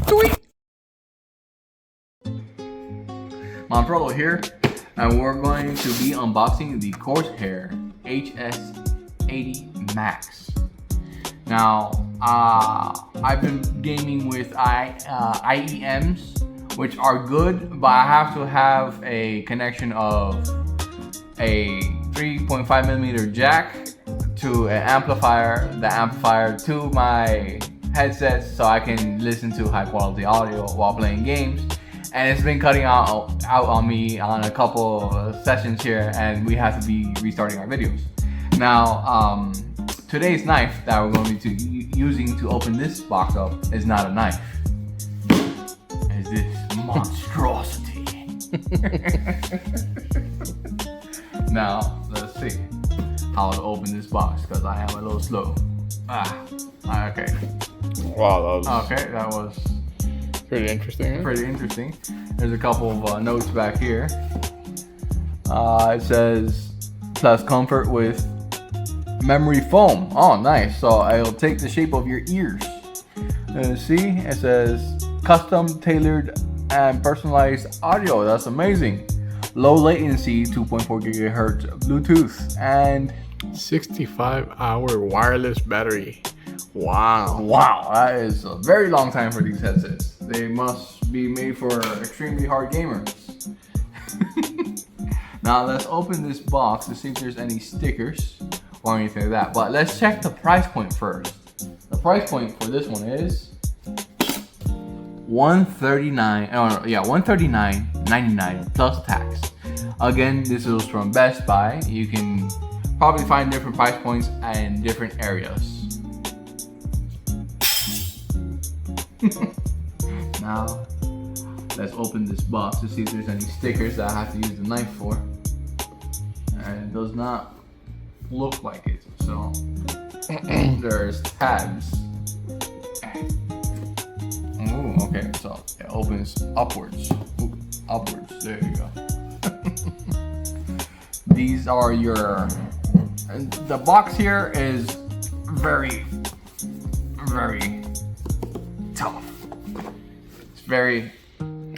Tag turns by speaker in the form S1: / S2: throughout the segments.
S1: Sweet. Montrolo here, and we're going to be unboxing the Corsair HS80 Max. Now, I've been gaming with IEMs, which are good, but I have to have a connection of a 3.5mm jack to an amplifier, the amplifier to my headsets, so I can listen to high quality audio while playing games. And it's been cutting out on me on a couple of sessions here, and we have to be restarting our videos. Now, today's knife that we're going to be using to open this box up is not a knife. It's this monstrosity. Now, let's see how to open this box, because I am a little slow. Okay.
S2: Wow,
S1: that was
S2: pretty interesting. Huh?
S1: Pretty interesting. There's a couple of notes back here. It says, plus comfort with memory foam. Oh, nice. So it'll take the shape of your ears. Let's see. It says custom tailored and personalized audio. That's amazing. Low latency, 2.4 gigahertz Bluetooth, and
S2: 65-hour wireless battery. Wow.
S1: Wow, that is a very long time for these headsets. They must be made for extremely hard gamers. Now let's open this box to see if there's any stickers or anything like that. But let's check the price point first. The price point for this one is $139.99 plus tax. Again, this is from Best Buy. You can probably find different price points in different areas. Now, let's open this box to see if there's any stickers that I have to use the knife for. And it does not look like it, so there's tabs. Ooh, okay, so it opens upwards. Ooh, upwards, there you go. These are your, the box here is very, very tough.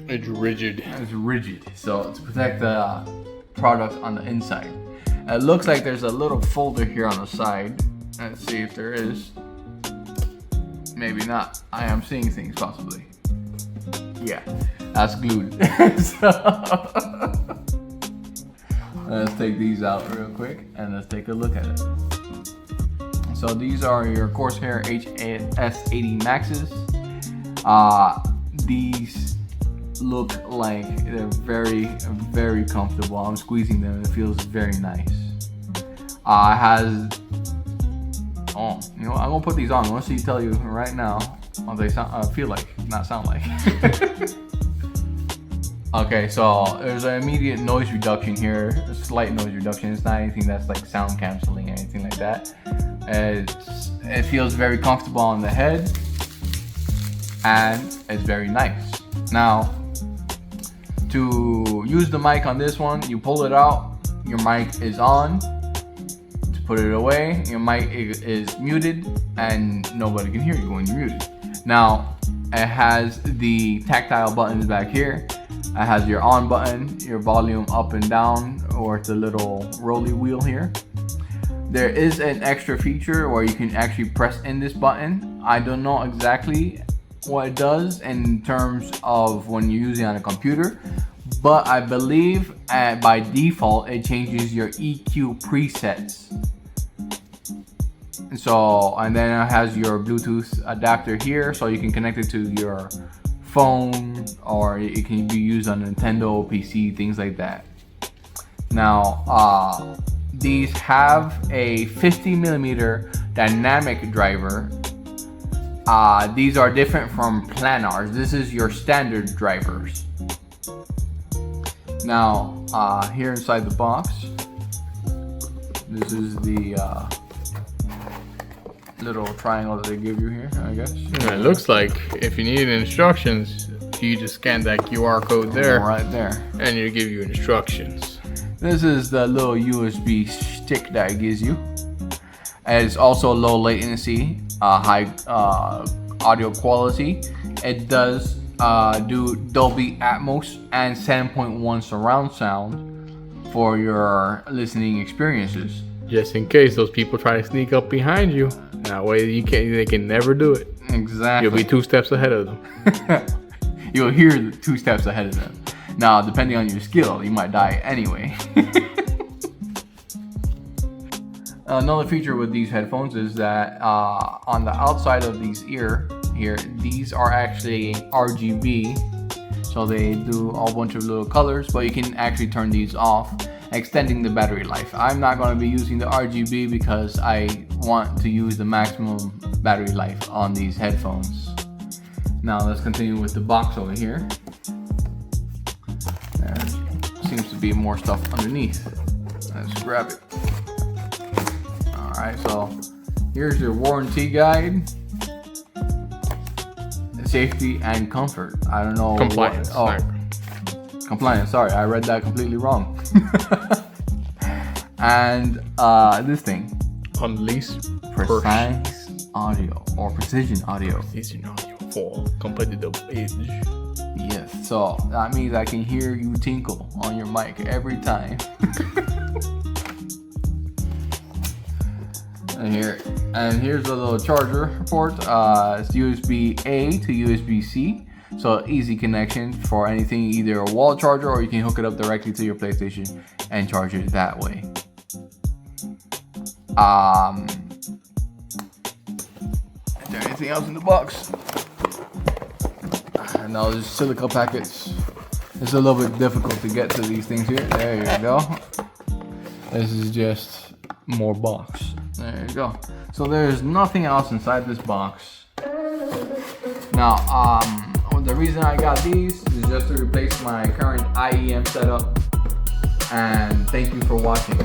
S2: It's rigid.
S1: It's rigid. So to protect the product on the inside. It looks like there's a little folder here on the side. Let's see if there is. Maybe not. I am seeing things possibly. Yeah, that's glued. So, let's take these out real quick and let's take a look at it. So these are your Corsair HS80 Maxes. These look like they're very, very comfortable. I'm squeezing them. It feels very nice. It has. Oh, you know, I'm gonna put these on. I want to tell you right now what they sound, feel like, not sound like. Okay, so there's an immediate noise reduction here, a slight noise reduction. It's not anything that's like sound canceling or anything like that. It feels very comfortable on the head, and it's very nice. Now, to use the mic on this one, you pull it out, your mic is on. To put it away, your mic is muted, and nobody can hear you when you're muted. Now, it has the tactile buttons back here. It has your on button, your volume up and down, or the little rolly wheel here. There is an extra feature where you can actually press in this button. I don't know exactly what it does in terms of when you're using it on a computer, but I believe by default it changes your EQ presets. So, and then it has your Bluetooth adapter here, so you can connect it to your phone, or it can be used on Nintendo, PC, things like that. Now, these have a 50mm dynamic driver. These are different from planars. This is your standard drivers. Now, here inside the box, this is the little triangle that they give you here, I guess.
S2: Yeah, it looks like if you need instructions, you just scan that QR code there.
S1: Right there.
S2: And it'll give you instructions.
S1: This is the little USB stick that it gives you. And it's also low latency, high audio quality, it does do Dolby Atmos and 7.1 surround sound for your listening experiences.
S2: Just in case those people try to sneak up behind you, that way they can never do it.
S1: Exactly.
S2: You'll be 2 steps ahead of them.
S1: You'll hear 2 steps ahead of them. Now, depending on your skill, you might die anyway. Another feature with these headphones is that on the outside of these ear here, these are actually RGB. So they do a whole bunch of little colors, but you can actually turn these off, extending the battery life. I'm not going to be using the RGB because I want to use the maximum battery life on these headphones. Now let's continue with the box over here. There seems to be more stuff underneath. Let's grab it. Alright, so here's your warranty guide. Safety and comfort. I don't know.
S2: Compliance.
S1: Compliance. Sorry, I read that completely wrong. And this thing.
S2: Unleash
S1: Precise audio or precision audio.
S2: Precision audio for competitive edge.
S1: Yes. So that means I can hear you tinkle on your mic every time. And here's a little charger port. It's USB A to USB C, so easy connection for anything, either a wall charger or you can hook it up directly to your PlayStation and charge it that way. Is there anything else in the box? No, there's silica packets. It's a little bit difficult to get to these things here. There you go. This is just more box. There you go. So there's nothing else inside this box. Now, the reason I got these is just to replace my current IEM setup. And thank you for watching.